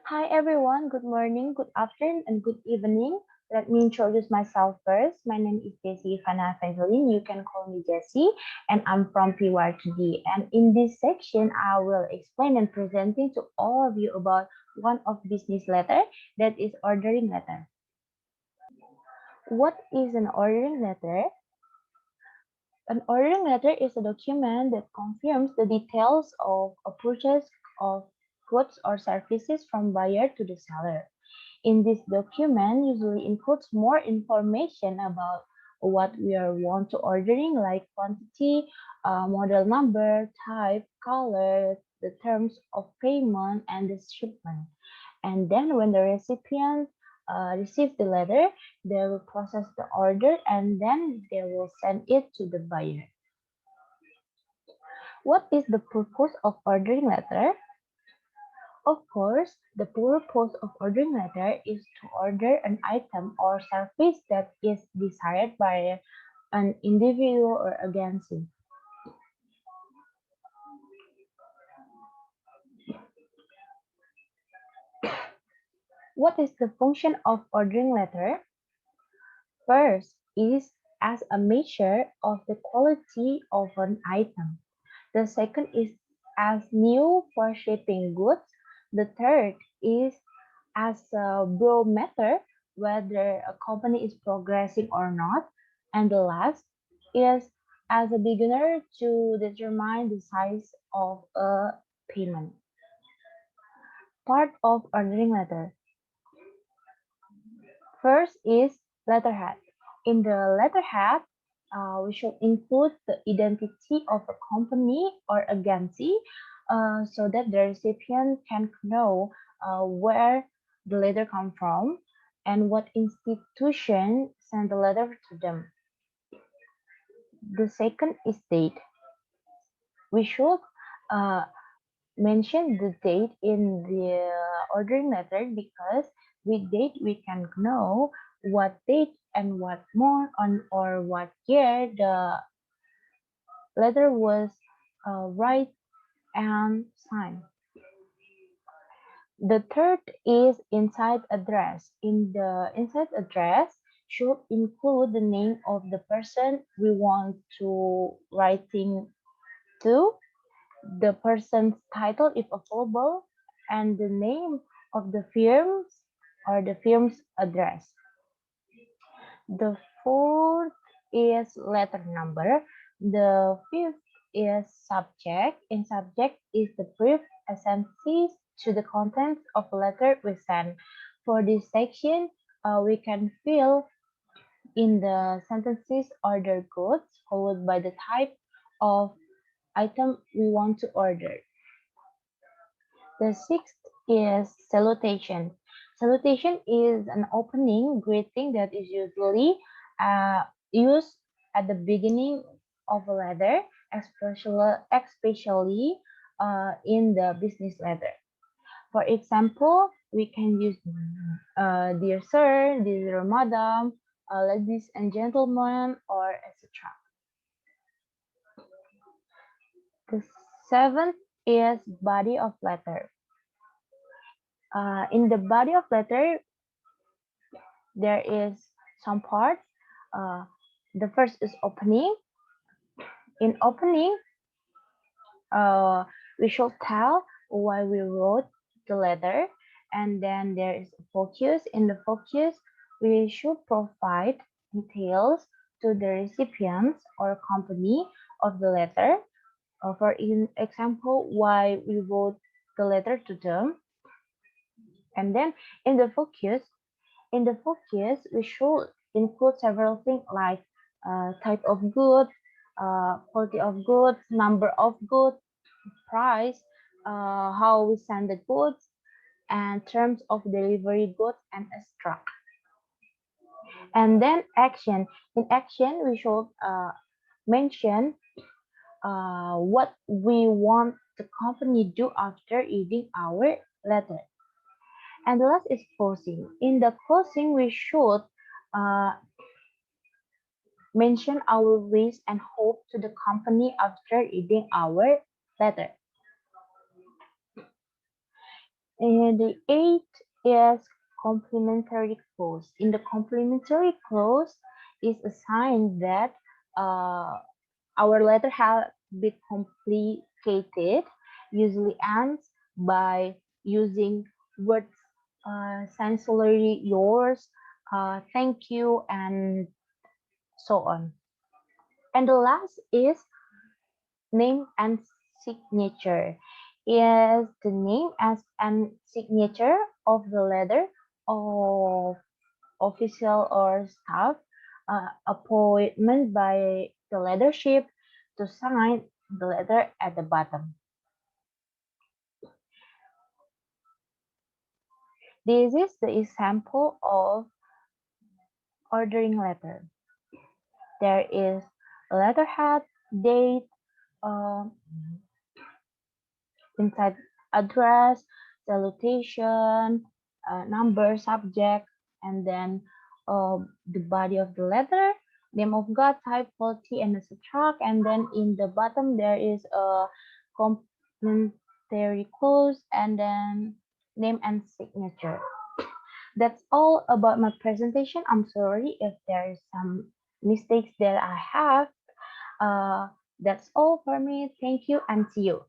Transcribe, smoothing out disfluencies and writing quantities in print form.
Hi everyone, good morning, good afternoon, and good evening. Let me introduce myself first. My name is Jessie Fana Fazolin. You can call me Jessie, and I'm from PYTD. And in this section, I will explain and presenting to all of you about one of business letter that is ordering letter. What is an ordering letter? An ordering letter is a document that confirms the details of a purchase of goods or services from buyer to the seller. In this document usually includes more information about what we are want to ordering like quantity, model number, type, color, the terms of payment, and the shipment. And then when the recipient receives the letter, they will process the order and then they will send it to the buyer. What is the purpose of ordering letter? Of course, the purpose of ordering letter is to order an item or service that is desired by an individual or agency. What is the function of ordering letter? First is as a measure of the quality of an item. The second is as new for shipping goods. The third is as a barometer whether a company is progressing or not. And the last is as a beginner to determine the size of a payment. Part of ordering letter. First is letterhead. In the letterhead, we should include the identity of a company or agency so that the recipient can know where the letter come from and what institution sent the letter to them. The second is date. We should uh, mention the date in the ordering letter because with date we can know what date and what month on or what year the letter was write and signed. The third is inside address. In the inside address should include the name of the person we want to writing to, the person's title if available, and the name of the firms or the firm's address. The fourth is letter number. The fifth is subject. In subject is the brief essences to the contents of a letter we send. For this section, we can fill in the sentences order goods followed by the type of item we want to order. The sixth is salutation. Salutation is an opening greeting that is usually used at the beginning of a letter, especially in the business letter. For example, we can use dear sir, dear madam, ladies and gentlemen, or etc. The seventh is body of letter. In the body of letter, there is some parts. Uh, the first is opening. In opening, uh, we should tell why we wrote the letter, and then there is a focus. In the focus, we should provide details to the recipients or company of the letter. For example, why we wrote the letter to them, and then in the focus, we should include several things like type of goods, quality of goods, number of goods, price, how we send the goods, and terms of delivery goods and stock. And then action. In action, we should mention what we want the company do after reading our letter. And the last is closing. In the closing, we should uh, mention our wish and hope to the company after reading our letter. And the eighth is complementary clause. In the complementary clause is a sign that uh, our letter has been complicated, usually ends by using words sincerely yours, thank you, and so on. And the last is name and signature. Is the name as and signature of the letter of official or staff appointment by the leadership to sign the letter at the bottom. This is the example of ordering letter. There is a letterhead, date, uh, inside address, salutation, number, subject, and then the body of the letter, name of God, type, quality, and etc. And then in the bottom there is a complimentary clause and then name and signature. That's all about my presentation. I'm sorry if there is some mistakes that I have. Uh, that's all for me. Thank you and see you.